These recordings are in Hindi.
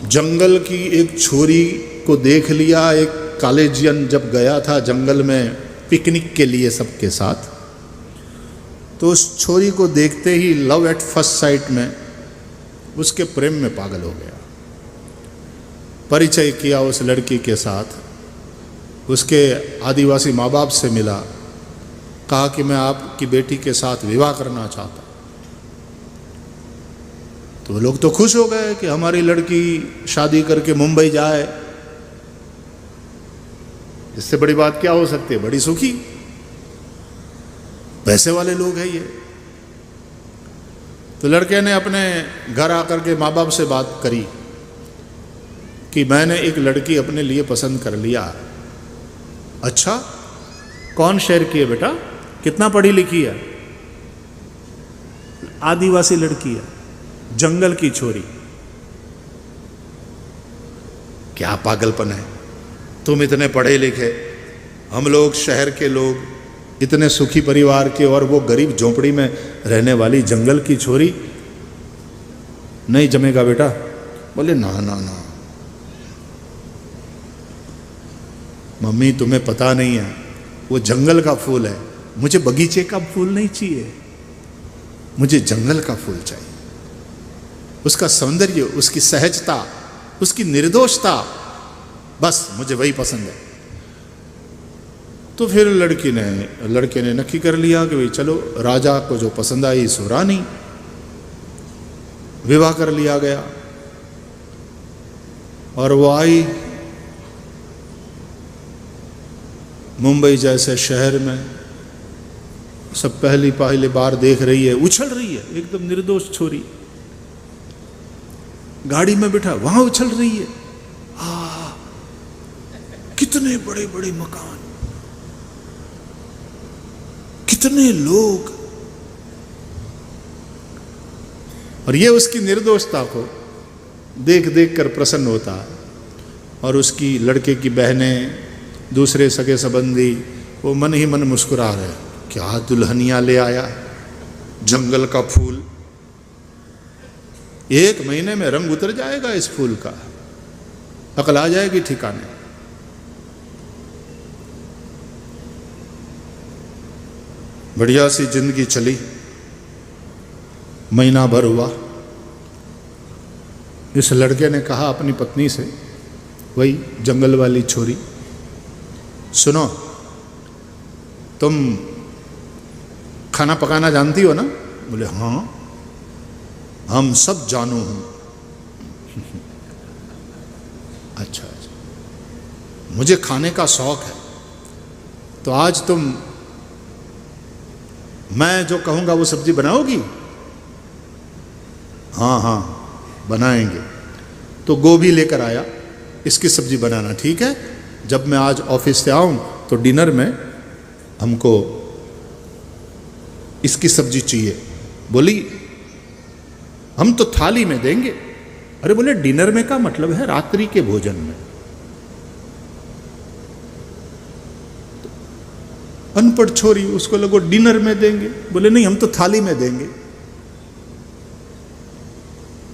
जंगल की एक छोरी को देख लिया। एक कॉलेजियन जब गया था जंगल में पिकनिक के लिए सबके साथ, तो उस छोरी को देखते ही लव एट फर्स्ट साइट में उसके प्रेम में पागल हो गया। परिचय किया उस लड़की के साथ, उसके आदिवासी माँ बाप से मिला, कहा कि मैं आपकी बेटी के साथ विवाह करना चाहता। तो लोग तो खुश हो गए कि हमारी लड़की शादी करके मुंबई जाए, इससे बड़ी बात क्या हो सकती है, बड़ी सुखी, पैसे वाले लोग हैं ये। तो लड़के ने अपने घर आकर के माँ बाप से बात करी कि मैंने एक लड़की अपने लिए पसंद कर लिया। अच्छा, कौन शहर की है बेटा, कितना पढ़ी लिखी है? आदिवासी लड़की है, जंगल की छोरी। क्या पागलपन है, तुम इतने पढ़े लिखे, हम लोग शहर के लोग, इतने सुखी परिवार के, और वो गरीब झोंपड़ी में रहने वाली जंगल की छोरी। नहीं जमेगा बेटा। बोले ना ना ना मम्मी, तुम्हें पता नहीं है, वो जंगल का फूल है, मुझे बगीचे का फूल नहीं चाहिए, मुझे जंगल का फूल चाहिए। उसका सौंदर्य, उसकी सहजता, उसकी निर्दोषता, बस मुझे वही पसंद है। तो फिर लड़के ने नक्की कर लिया कि भाई चलो, राजा को जो पसंद आई सो रानी, विवाह कर लिया गया। और वो आई मुंबई जैसे शहर में, सब पहली बार देख रही है, उछल रही है, एकदम निर्दोष छोरी, गाड़ी में बिठा वहां उछल रही है। कितने बड़े बड़े मकान, कितने लोग, और ये उसकी निर्दोषता को देख देख कर प्रसन्न होता है। और उसकी लड़के की बहनें, दूसरे सगे संबंधी, वो मन ही मन मुस्कुरा रहे, क्या दुल्हनिया ले आया, जंगल का फूल, 1 महीने में रंग उतर जाएगा इस फूल का, अकल आ जाएगी ठिकाने। बढ़िया सी जिंदगी चली, महीना भर हुआ। इस लड़के ने कहा अपनी पत्नी से, वही जंगल वाली छोरी, सुनो, तुम खाना पकाना जानती हो ना? बोले हाँ, हम सब जानू हूं। अच्छा, मुझे खाने का शौक है, तो आज तुम मैं जो कहूंगा वो सब्जी बनाओगी? हाँ हाँ बनाएंगे। तो गोभी लेकर आया, इसकी सब्जी बनाना, ठीक है? जब मैं आज ऑफिस से आऊं तो डिनर में हमको इसकी सब्जी चाहिए। बोली हम तो थाली में देंगे। अरे बोले डिनर में का मतलब है रात्रि के भोजन में। अनपढ़ छोरी, उसको लगो डिनर में देंगे। बोले नहीं, हम तो थाली में देंगे।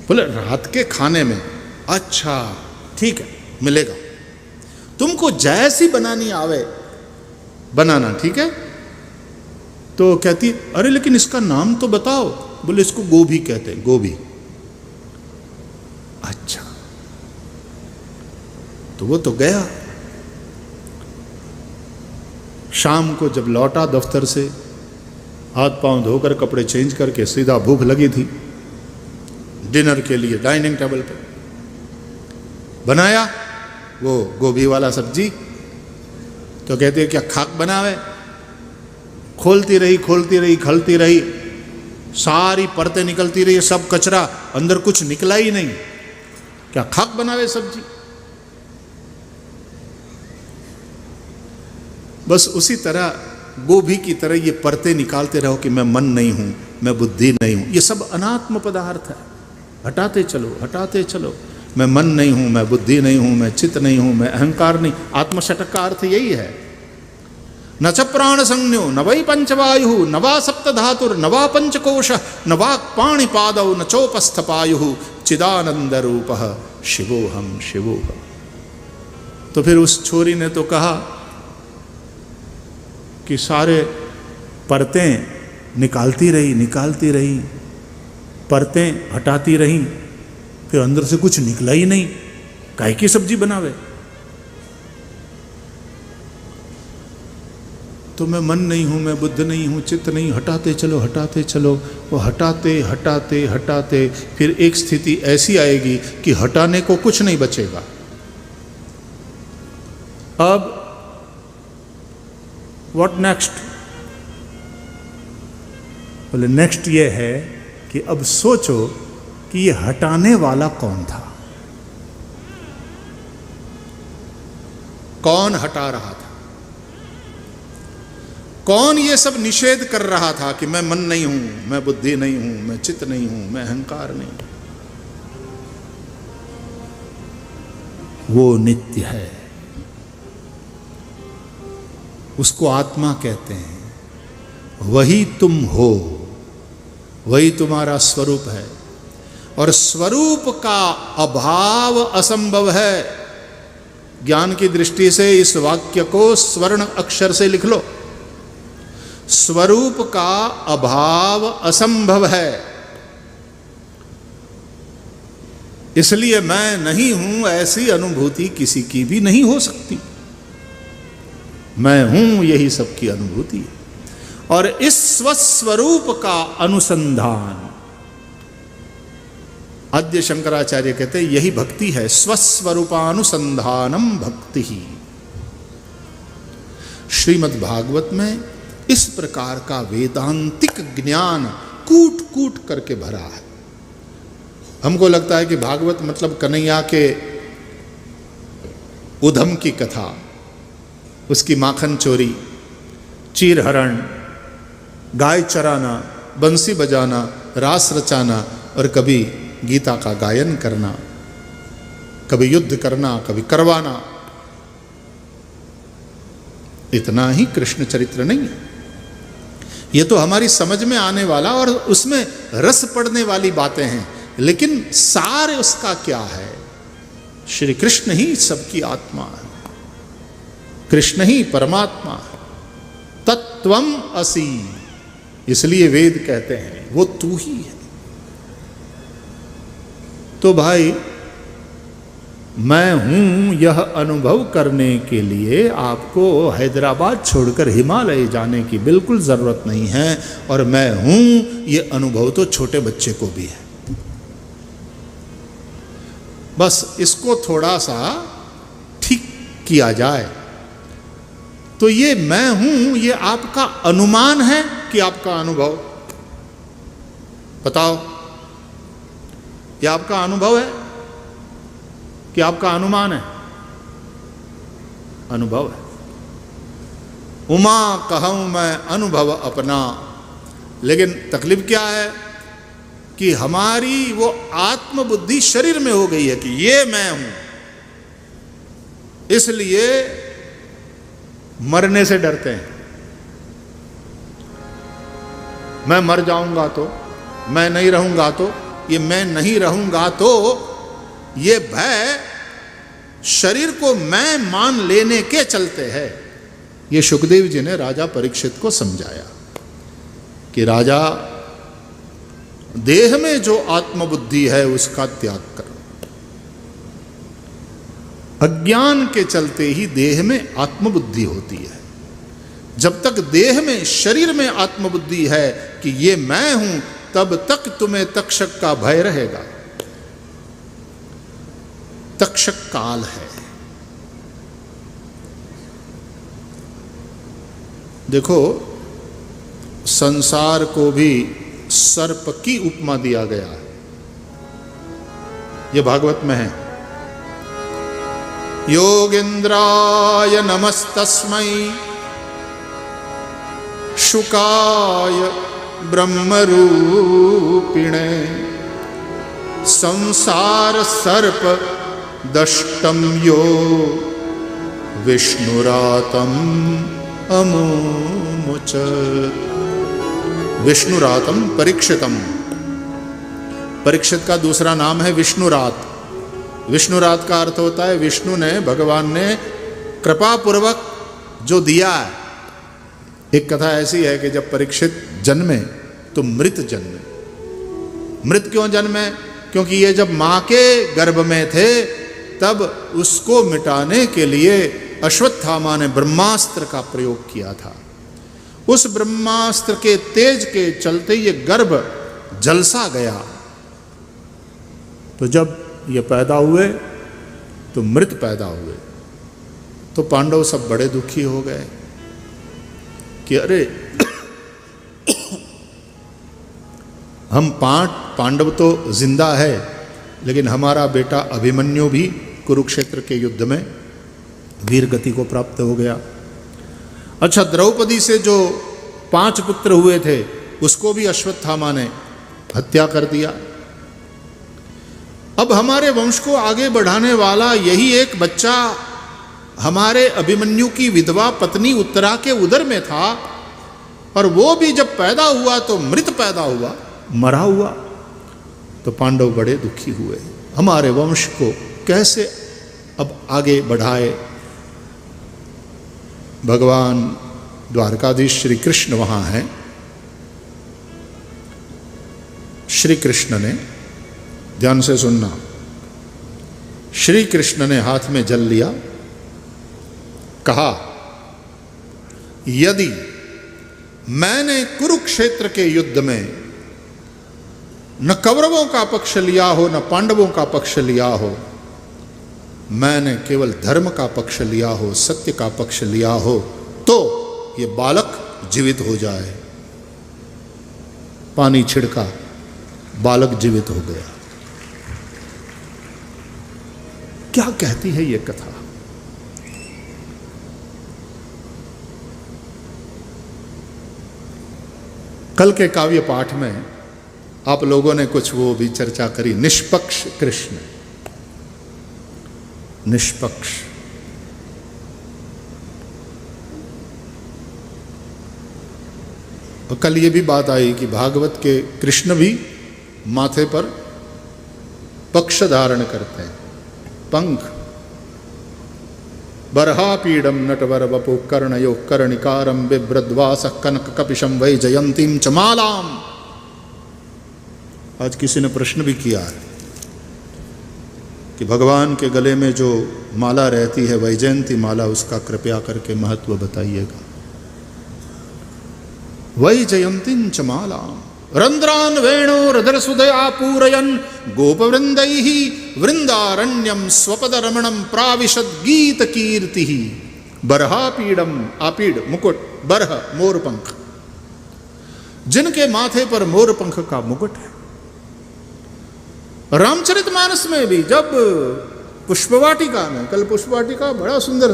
बोले रात के खाने में? अच्छा ठीक है, मिलेगा, तुमको जैसी बनानी आवे बनाना, ठीक है? तो कहती अरे लेकिन इसका नाम तो बताओ। बोले इसको गोभी कहते हैं, गोभी। अच्छा, तो वो तो गया। शाम को जब लौटा दफ्तर से, हाथ पांव धोकर कपड़े चेंज करके, सीधा भूख लगी थी, डिनर के लिए डाइनिंग टेबल पे बनाया वो गोभी वाला सब्जी। तो कहते हैं क्या खाक बनावे? खोलती रही खलती रही, सारी परतें निकलती रही, सब कचरा, अंदर कुछ निकला ही नहीं। क्या खाक बनावे सब्जी? बस उसी तरह गोभी की तरह ये परतें निकालते रहो कि मैं मन नहीं हूं, मैं बुद्धि नहीं हूं। ये सब अनात्म पदार्थ है, हटाते चलो। मैं मन नहीं हूं, मैं बुद्धि नहीं हूं, मैं चित्त नहीं हूं, मैं अहंकार नहीं। आत्मषटक का अर्थ यही है। न च प्राण संज्ञो न वै पंचवायु न वा सप्त धातुर न वा पंचकोश न वा पाणिपादौ न चोपस्थ पायु चिदानंद रूपः शिवोहम शिवोहम। तो फिर उस छोरी ने तो कहा कि सारे परतें निकालती रही, परतें हटाती रही, फिर अंदर से कुछ निकला ही नहीं, काहे की सब्जी बनावे। तो मैं मन नहीं हूं, मैं बुद्ध नहीं हूं, चित्त नहीं, हटाते चलो। वो हटाते फिर एक स्थिति ऐसी आएगी कि हटाने को कुछ नहीं बचेगा। अब व्हाट नेक्स्ट? बोले नेक्स्ट ये है कि अब सोचो कि ये हटाने वाला कौन था, कौन हटा रहा था, कौन ये सब निषेध कर रहा था कि मैं मन नहीं हूं, मैं बुद्धि नहीं हूं, मैं चित्त नहीं हूं, मैं अहंकार नहीं हूं। वो नित्य है, उसको आत्मा कहते हैं। वही तुम हो, वही तुम्हारा स्वरूप है। और स्वरूप का अभाव असंभव है। ज्ञान की दृष्टि से इस वाक्य को स्वर्ण अक्षर से लिख लो। स्वरूप का अभाव असंभव है। इसलिए मैं नहीं हूं ऐसी अनुभूति किसी की भी नहीं हो सकती। मैं हूं, यही सबकी अनुभूति है। और इस स्वस्वरूप का अनुसंधान आद्य शंकराचार्य कहते हैं यही भक्ति है। स्वस्वरूपानुसंधानम भक्ति ही। श्रीमद् भागवत में इस प्रकार का वेदांतिक ज्ञान कूट कूट करके भरा है। हमको लगता है कि भागवत मतलब कन्हैया के उधम की कथा, उसकी माखन चोरी, चीर हरण, गाय चराना, बंसी बजाना, रास रचाना और कभी गीता का गायन करना, कभी युद्ध करना, कभी करवाना। इतना ही कृष्ण चरित्र नहीं है। ये तो हमारी समझ में आने वाला और उसमें रस पड़ने वाली बातें हैं, लेकिन सार उसका क्या है? श्री कृष्ण ही सबकी आत्मा है, कृष्ण ही परमात्मा है। तत्त्वम असि, इसलिए वेद कहते हैं वो तू ही है। तो भाई मैं हूं यह अनुभव करने के लिए आपको हैदराबाद छोड़कर हिमालय जाने की बिल्कुल जरूरत नहीं है। और मैं हूं यह अनुभव तो छोटे बच्चे को भी है। बस इसको थोड़ा सा ठीक किया जाए तो ये मैं हूं ये आपका अनुमान है कि आपका अनुभव? बताओ, ये आपका अनुभव है कि आपका अनुमान है? अनुभव है। उमा कहूं मैं अनुभव अपना। लेकिन तकलीफ क्या है कि हमारी वो आत्मबुद्धि शरीर में हो गई है कि ये मैं हूं, इसलिए मरने से डरते हैं। मैं मर जाऊंगा तो, मैं नहीं रहूंगा तो, ये मैं नहीं रहूंगा तो, ये भय शरीर को मैं मान लेने के चलते हैं। ये सुखदेव जी ने राजा परीक्षित को समझाया कि राजा, देह में जो आत्मबुद्धि है उसका त्याग करो। अज्ञान के चलते ही देह में आत्मबुद्धि होती है। जब तक देह में, शरीर में आत्मबुद्धि है कि ये मैं हूं, तब तक तुम्हें तक्षक का भय रहेगा। तक्षक काल है। देखो, संसार को भी सर्प की उपमा दिया गया है। यह भागवत में है। योगेंद्राय नमस्तस्मै शुकाय ब्रह्मरूपिणे संसार सर्प दष्टम यो विष्णुरातम अमुमुच। विष्णुरातम परीक्षितम, परीक्षित का दूसरा नाम है विष्णुरात। विष्णुरात का अर्थ होता है विष्णु ने, भगवान ने कृपा पूर्वक जो दिया है। एक कथा ऐसी है कि जब परीक्षित जन्मे तो मृत जन्मे। मृत क्यों जन्मे? क्योंकि ये जब मां के गर्भ में थे तब उसको मिटाने के लिए अश्वत्थामा ने ब्रह्मास्त्र का प्रयोग किया था। उस ब्रह्मास्त्र के तेज के चलते ये गर्भ जलसा गया। तो जब ये पैदा हुए तो मृत पैदा हुए। तो पांडव सब बड़े दुखी हो गए कि अरे हम पांडव तो जिंदा है, लेकिन हमारा बेटा अभिमन्यु भी कुरुक्षेत्र के युद्ध में वीर गति को प्राप्त हो गया। अच्छा, द्रौपदी से जो 5 पुत्र हुए थे उसको भी अश्वत्थामा ने हत्या कर दिया। अब हमारे वंश को आगे बढ़ाने वाला यही एक बच्चा हमारे अभिमन्यु की विधवा पत्नी उत्तरा के उदर में था, और वो भी जब पैदा हुआ तो मृत पैदा हुआ, मरा हुआ। तो पांडव बड़े दुखी हुए, हमारे वंश को कैसे अब आगे बढ़ाए। भगवान द्वारकाधीश श्री कृष्ण वहां हैं। श्री कृष्ण ने, ध्यान से सुनना, श्री कृष्ण ने हाथ में जल लिया, कहा यदि मैंने कुरुक्षेत्र के युद्ध में न कौरवों का पक्ष लिया हो न पांडवों का पक्ष लिया हो, मैंने केवल धर्म का पक्ष लिया हो, सत्य का पक्ष लिया हो, तो ये बालक जीवित हो जाए। पानी छिड़का, बालक जीवित हो गया। क्या कहती है ये कथा? कल के काव्य पाठ में आप लोगों ने कुछ वो भी चर्चा करी, निष्पक्ष कृष्ण, निष्पक्ष। और कल ये भी बात आई कि भागवत के कृष्ण भी माथे पर पक्ष धारण करते हैं, पंख। बर्हापीडम नटवर वपु कर्णयो कर्णिकारम बिभ्रद्वास कनक कपिशम वै जयंतीम च मालाम। आज किसी ने प्रश्न भी किया है कि भगवान के गले में जो माला रहती है वैजयंती माला, उसका कृपया करके महत्व बताइएगा। वैजयंतीं च मालाम रंध्रान वेणोरधरसुदया पूरयन् गोपवृन्दैः वृंदारण्यम स्वपद रमणम प्राविशद गीत कीर्ति। बर्हापीडम, आपीड मुकुट, बरह मोरपंख, जिनके माथे पर मोरपंख का मुकुट है। रामचरितमानस में भी जब पुष्पवाटिका में, कल पुष्पवाटिका बड़ा सुंदर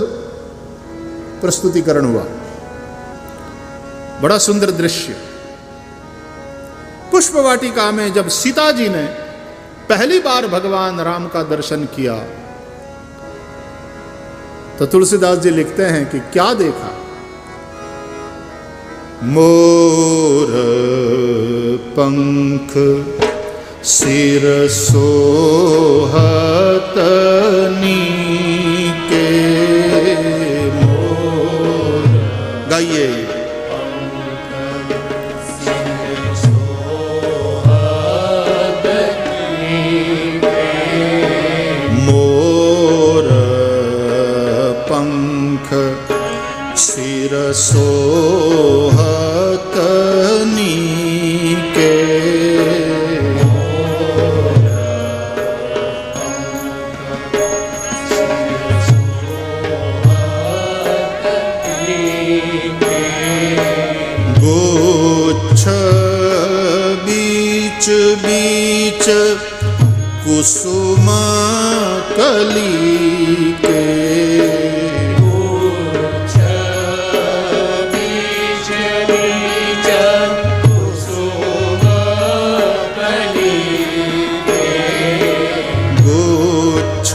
प्रस्तुतिकरण हुआ, बड़ा सुंदर दृश्य। पुष्पवाटिका में जब सीता जी ने पहली बार भगवान राम का दर्शन किया तो तुलसीदास जी लिखते हैं कि क्या देखा? मोर पंख सिर सोहत नीके मोर। गाइए। मोर पंख सिर सोहत नीके बीच बीच कुसुम कली के। बीच बीच कुसुम कली के। गुच्छ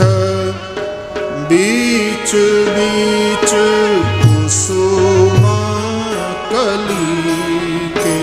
बीच बीच कुसुम कली के।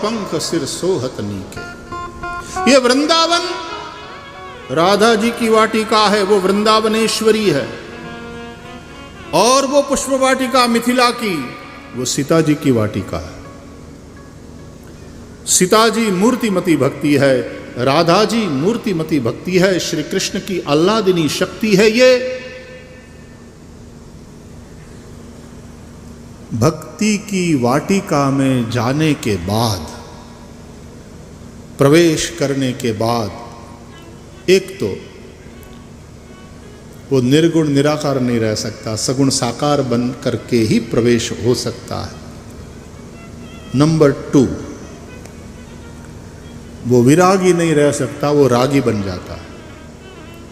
पंख सिर सोहत नीके। ये वृंदावन राधा जी की वाटिका है, वो वृंदावनेश्वरी है। और वो पुष्प वाटिका मिथिला की, वो सीता जी की वाटिका है। सीता जी मूर्तिमती भक्ति है, राधा जी मूर्तिमती भक्ति है, श्री कृष्ण की आह्लादिनी शक्ति है। ये भक्ति की वाटिका में जाने के बाद, प्रवेश करने के बाद, एक तो वो निर्गुण निराकार नहीं रह सकता, सगुण साकार बन करके ही प्रवेश हो सकता है। नंबर 2, वो विरागी नहीं रह सकता, वो रागी बन जाता है।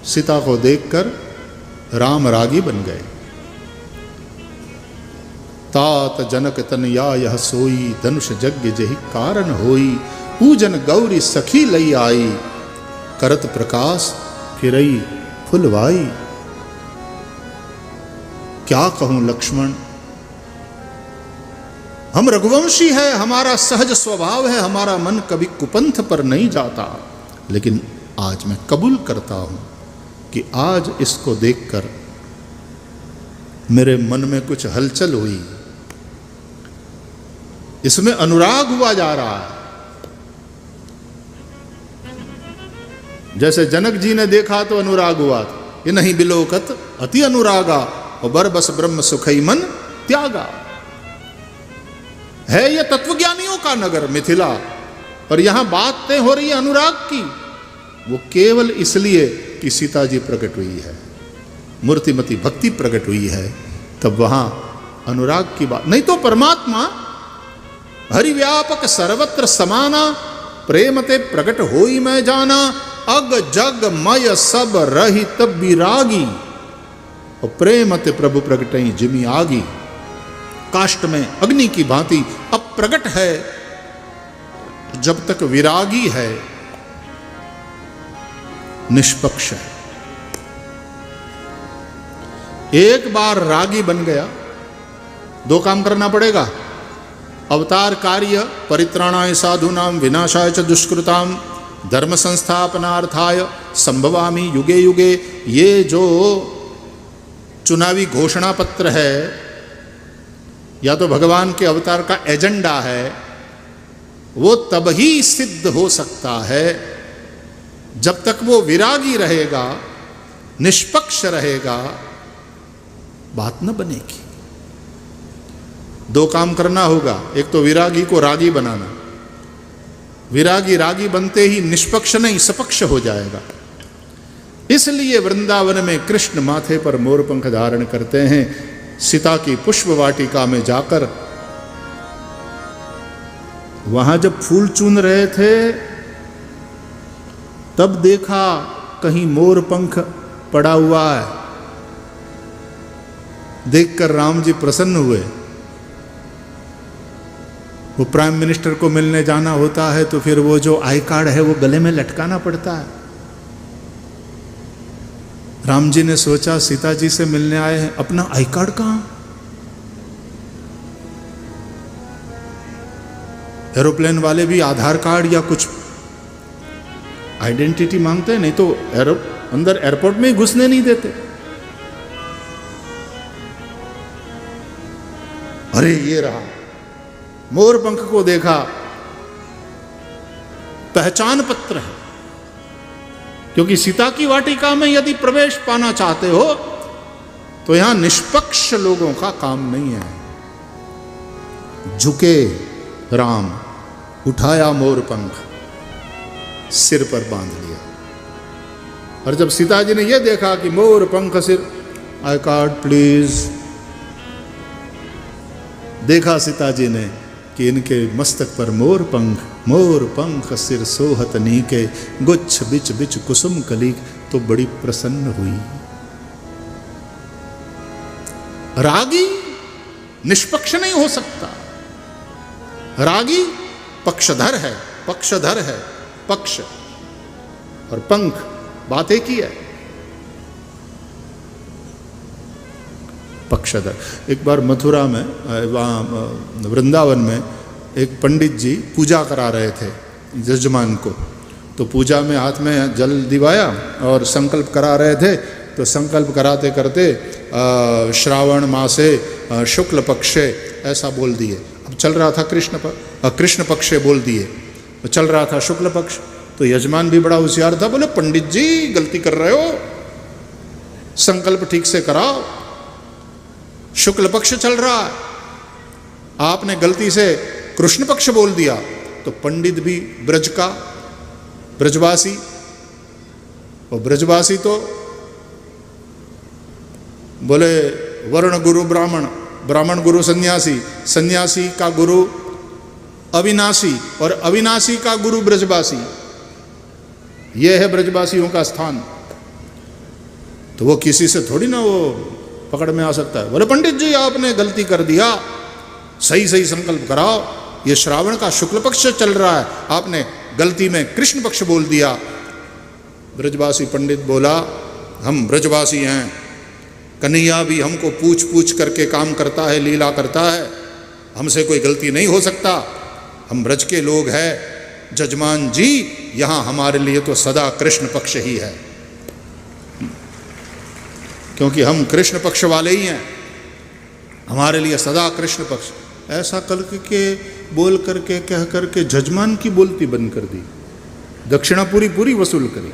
सीता को देखकर राम रागी बन गए। तात जनक तन या यह सोई, धनुष यज्ञ जहि कारण होई, पूजन गौरी सखी लई आई, करत प्रकाश फिरई फुलवाई। क्या कहूं लक्ष्मण, हम रघुवंशी है, हमारा सहज स्वभाव है, हमारा मन कभी कुपंथ पर नहीं जाता। लेकिन आज मैं कबूल करता हूं कि आज इसको देखकर मेरे मन में कुछ हलचल हुई, इसमें अनुराग हुआ जा रहा है। जैसे जनक जी ने देखा तो अनुराग हुआ था, ये नहीं बिलोकत अति अनुरागा, और बरबस ब्रह्म सुखई मन त्यागा। है ये तत्वज्ञानियों का नगर मिथिला, पर यहां बातें हो रही है अनुराग की। वो केवल इसलिए कि सीता जी प्रकट हुई है, मूर्तिमती भक्ति प्रकट हुई है, तब वहां अनुराग की बात नहीं। तो परमात्मा हरिव्यापक सर्वत्र समाना, प्रेमते प्रकट होई मैं जाना, अग जग मय सब रही तब विरागी, और प्रेमते प्रभु प्रगटई जिमी आगी। काष्ठ में अग्नि की भांति अब प्रकट है, जब तक विरागी है, निष्पक्ष है। एक बार रागी बन गया, 2 काम करना पड़ेगा। अवतार कार्य परित्राणाय साधूनां विनाशाय च दुष्कृताम धर्म संस्थापनार्थाय संभवामि युगे युगे। ये जो चुनावी घोषणा पत्र है, या तो भगवान के अवतार का एजेंडा है, वो तब ही सिद्ध हो सकता है जब तक वो विरागी रहेगा, निष्पक्ष रहेगा, बात न बनेगी। 2 काम करना होगा, एक तो विरागी को रागी बनाना, विरागी रागी बनते ही निष्पक्ष नहीं सपक्ष हो जाएगा। इसलिए वृंदावन में कृष्ण माथे पर मोरपंख धारण करते हैं। सीता की पुष्प वाटिका में जाकर वहां जब फूल चुन रहे थे, तब देखा कहीं मोरपंख पड़ा हुआ है। देखकर राम जी प्रसन्न हुए। वो प्राइम मिनिस्टर को मिलने जाना होता है तो फिर वो जो आई कार्ड है वो गले में लटकाना पड़ता है। राम जी ने सोचा सीता जी से मिलने आए हैं, अपना आई कार्ड कहां? एरोप्लेन वाले भी आधार कार्ड या कुछ आइडेंटिटी मांगते हैं, नहीं तो अंदर एयरपोर्ट में ही घुसने नहीं देते। अरे ये रहा, मोरपंख को देखा, पहचान पत्र है। क्योंकि सीता की वाटिका में यदि प्रवेश पाना चाहते हो तो यहां निष्पक्ष लोगों का काम नहीं है। झुके राम, उठाया मोरपंख, सिर पर बांध लिया। और जब सीता जी ने यह देखा कि मोरपंख सिर, आई कार्ड प्लीज, देखा सीता जी ने कि इनके मस्तक पर मोरपंख, मोरपंख सिर सोहत नीके, गुच्छ बिच बिच कुसुम कली, तो बड़ी प्रसन्न हुई। रागी निष्पक्ष नहीं हो सकता, रागी पक्षधर है, पक्षधर है, पक्ष और पंख बात एक ही है। पक्षधर। एक बार मथुरा में, वहाँ वृंदावन में एक पंडित जी पूजा करा रहे थे यजमान को, तो पूजा में हाथ में जल दिवाया और संकल्प करा रहे थे। तो संकल्प कराते करते श्रावण मासे शुक्ल पक्षे ऐसा बोल दिए। अब चल रहा था कृष्ण पक्षे बोल दिए, तो चल रहा था शुक्ल पक्ष। तो यजमान भी बड़ा होशियार था, बोले पंडित जी गलती कर रहे हो, संकल्प ठीक से कराओ, शुक्ल पक्ष चल रहा है, आपने गलती से कृष्ण पक्ष बोल दिया। तो पंडित भी ब्रजवासी, और ब्रजवासी तो बोले वर्ण गुरु ब्राह्मण, ब्राह्मण गुरु सन्यासी, सन्यासी का गुरु अविनाशी, और अविनाशी का गुरु ब्रजवासी। यह है ब्रजवासियों का स्थान। तो वो किसी से थोड़ी ना वो पकड़ में आ सकता है। बोले पंडित जी आपने गलती कर दिया, सही सही संकल्प कराओ, ये श्रावण का शुक्ल पक्ष चल रहा है, आपने गलती में कृष्ण पक्ष बोल दिया। ब्रजवासी पंडित बोला हम ब्रजवासी हैं, कन्हैया भी हमको पूछ पूछ करके काम करता है, लीला करता है, हमसे कोई गलती नहीं हो सकता, हम ब्रज के लोग हैं, जजमान जी यहाँ हमारे लिए तो सदा कृष्ण पक्ष ही है, क्योंकि हम कृष्ण पक्ष वाले ही हैं, हमारे लिए सदा कृष्ण पक्ष। ऐसा करके बोल करके कह करके जजमान की बोलती बंद कर दी, दक्षिणा पूरी वसूल करी।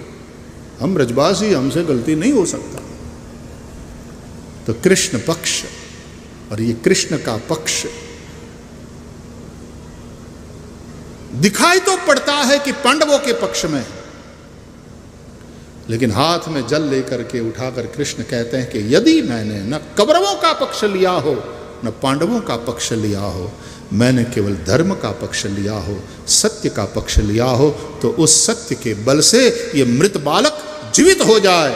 हम ब्रजवासी, हमसे गलती नहीं हो सकता। तो कृष्ण पक्ष, और ये कृष्ण का पक्ष दिखाई तो पड़ता है कि पांडवों के पक्ष में, लेकिन हाथ में जल लेकर के उठाकर कृष्ण कहते हैं कि यदि मैंने न कौरवों का पक्ष लिया हो न पांडवों का पक्ष लिया हो, मैंने केवल धर्म का पक्ष लिया हो, सत्य का पक्ष लिया हो, तो उस सत्य के बल से ये मृत बालक जीवित हो जाए।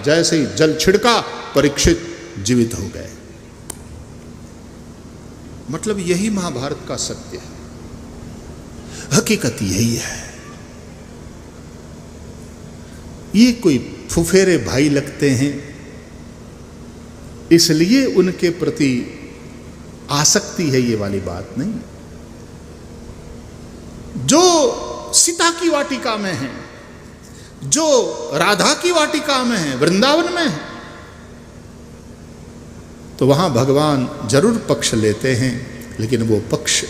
जैसे ही जल छिड़का परीक्षित जीवित हो गए। मतलब यही महाभारत का सत्य है, हकीकत यही है। ये कोई फुफेरे भाई लगते हैं इसलिए उनके प्रति आसक्ति है, ये वाली बात नहीं। जो सीता की वाटिका में है, जो राधा की वाटिका में है, वृंदावन में है, तो वहां भगवान जरूर पक्ष लेते हैं, लेकिन वो पक्ष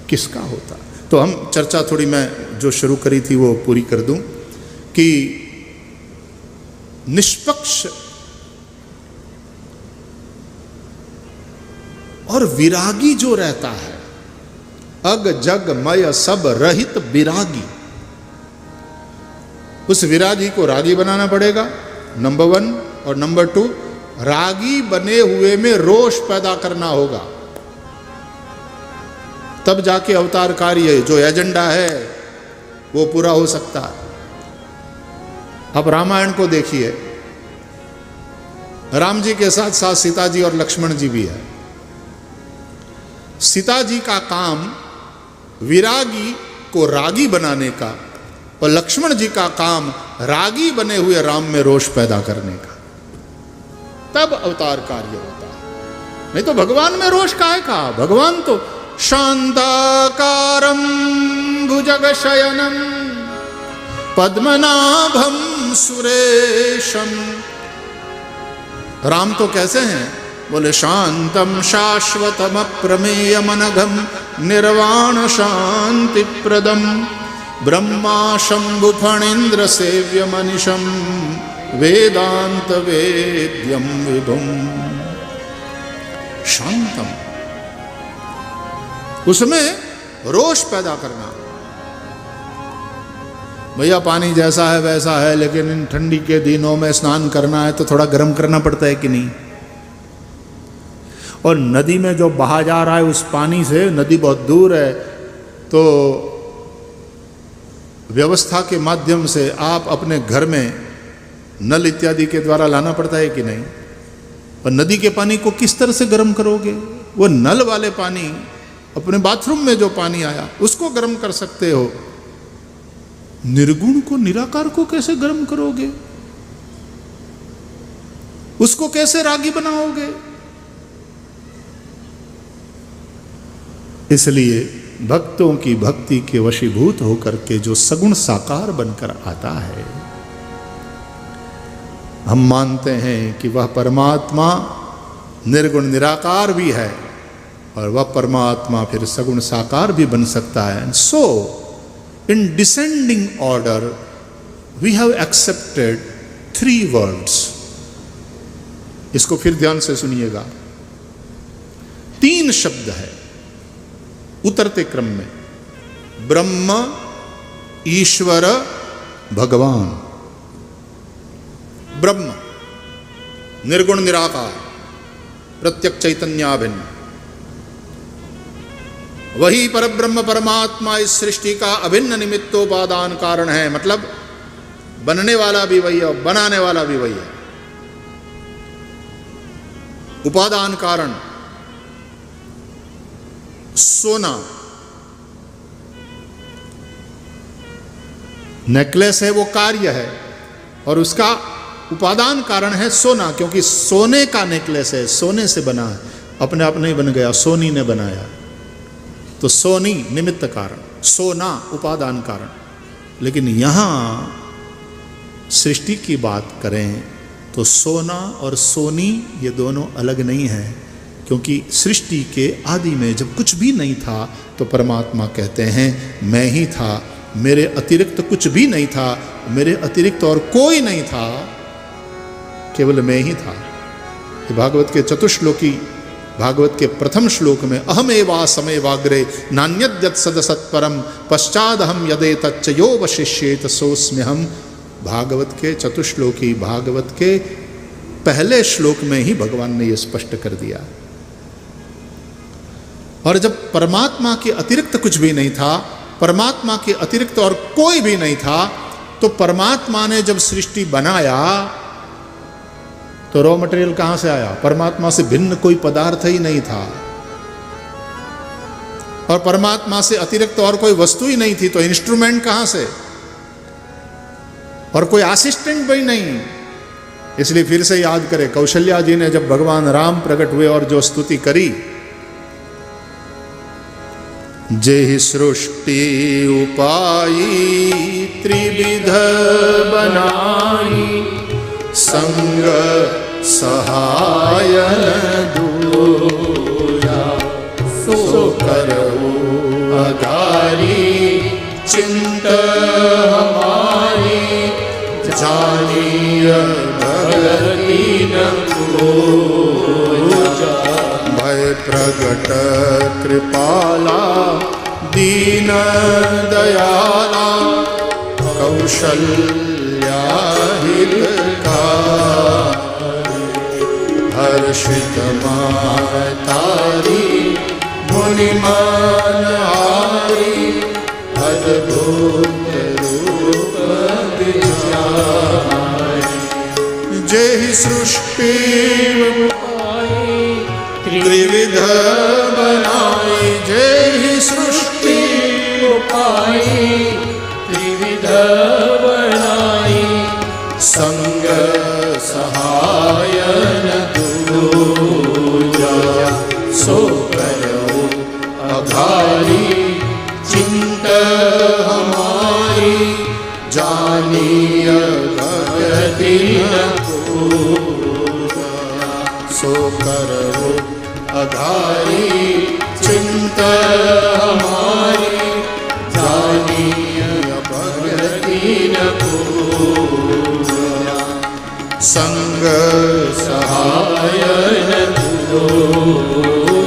किसका होता। तो हम चर्चा थोड़ी मैं जो शुरू करी थी वो पूरी कर दूं कि निष्पक्ष और विरागी जो रहता है, अग जग मय सब रहित विरागी, उस विरागी को रागी बनाना पड़ेगा, नंबर 1। और नंबर 2, रागी बने हुए में रोष पैदा करना होगा, तब जाके अवतार कार्य जो एजेंडा है वो पूरा हो सकता है। अब रामायण को देखिए, राम जी के साथ साथ सीता जी और लक्ष्मण जी भी है। सीता जी का काम विरागी को रागी बनाने का, और लक्ष्मण जी का काम रागी बने हुए राम में रोष पैदा करने का, तब अवतार कार्य होता है। नहीं तो भगवान में रोष काहे का? भगवान तो शांताकारं भुजगशयनं पद्मनाभं सुरेशम। राम तो कैसे हैं? बोले शांतम शाश्वतम अप्रमेयमनघम निर्वाण शांति प्रदम ब्रह्मा शंभु फणीन्द्र सेव्य मनीषम वेदांत वेद्यम विभुम। शांतम, उसमें रोष पैदा करना। भैया पानी जैसा है वैसा है, लेकिन इन ठंडी के दिनों में स्नान करना है तो थोड़ा गर्म करना पड़ता है कि नहीं? और नदी में जो बहा जा रहा है उस पानी से, नदी बहुत दूर है, तो व्यवस्था के माध्यम से आप अपने घर में नल इत्यादि के द्वारा लाना पड़ता है कि नहीं? और नदी के पानी को किस तरह से गर्म करोगे? वो नल वाले पानी, अपने बाथरूम में जो पानी आया उसको गर्म कर सकते हो, निर्गुण को निराकार को कैसे गर्म करोगे? उसको कैसे रागी बनाओगे? इसलिए भक्तों की भक्ति के वशीभूत होकर के जो सगुण साकार बनकर आता है, हम मानते हैं कि वह परमात्मा निर्गुण निराकार भी है और वह परमात्मा फिर सगुण साकार भी बन सकता है. So in descending order we have accepted 3 words. इसको फिर ध्यान से सुनिएगा. 3 शब्द है उतरते क्रम में. ब्रह्म, ईश्वर, भगवान. ब्रह्म निर्गुण निराकार, प्रत्यक्ष चैतन्याभिन्न, वही परब्रह्म परमात्मा इस सृष्टि का अभिन्न निमित्तोपादान कारण है. मतलब बनने वाला भी वही है और बनाने वाला भी वही है. उपादान कारण सोना, नेकलेस है वो कार्य है और उसका उपादान कारण है सोना, क्योंकि सोने का नेकलेस है, सोने से बना है, अपने आप नहीं बन गया, सोनी ने बनाया. तो सोनी निमित्त कारण, सोना उपादान कारण. लेकिन यहां सृष्टि की बात करें तो सोना और सोनी ये दोनों अलग नहीं हैं, क्योंकि सृष्टि के आदि में जब कुछ भी नहीं था तो परमात्मा कहते हैं मैं ही था, मेरे अतिरिक्त कुछ भी नहीं था, मेरे अतिरिक्त और कोई नहीं था, केवल मैं ही था. ये भागवत के चतुश्लोकी, भागवत के प्रथम श्लोक में अहमेवा समेवाग्रे नान्यद्यत् सदसत्परम पश्चादहम यदे तच्च यो वशिष्येत सोऽस्म्यहम्. भागवत के चतुश्लोकी, भागवत के पहले श्लोक में ही भगवान ने यह स्पष्ट कर दिया. और जब परमात्मा के अतिरिक्त कुछ भी नहीं था, परमात्मा के अतिरिक्त और कोई भी नहीं था, तो परमात्मा ने जब सृष्टि बनाया तो रॉ मटेरियल कहां से आया? परमात्मा से भिन्न कोई पदार्थ ही नहीं था और परमात्मा से अतिरिक्त और कोई वस्तु ही नहीं थी, तो इंस्ट्रूमेंट कहां से? और कोई असिस्टेंट भी नहीं. इसलिए फिर से याद करें, कौशल्या जी ने जब भगवान राम प्रकट हुए और जो स्तुति करी, जेहि सृष्टि उपाई त्रिविध बनाई, संग सहायन दूया, सो करो अगारी चिंत हमारी, जानिय भगति न पूजा. भय प्रगट कृपाला दीन दयाला, कौशल्या हर्षित मातारी, मुनि मन हारी, अद्भुत रूप दिखाई. जेहि सृष्टि त्रिविध बनाई, जेहि सृष्टि उपाई त्रिविध बनाई, संग सहायन दूजा, सो करो अघारी चिंत हमारी, जानिय भगति न पूजा. सो करो अघारी चिंत हमारी, जानिय भगति न पूजा. संग सहायन दूजा.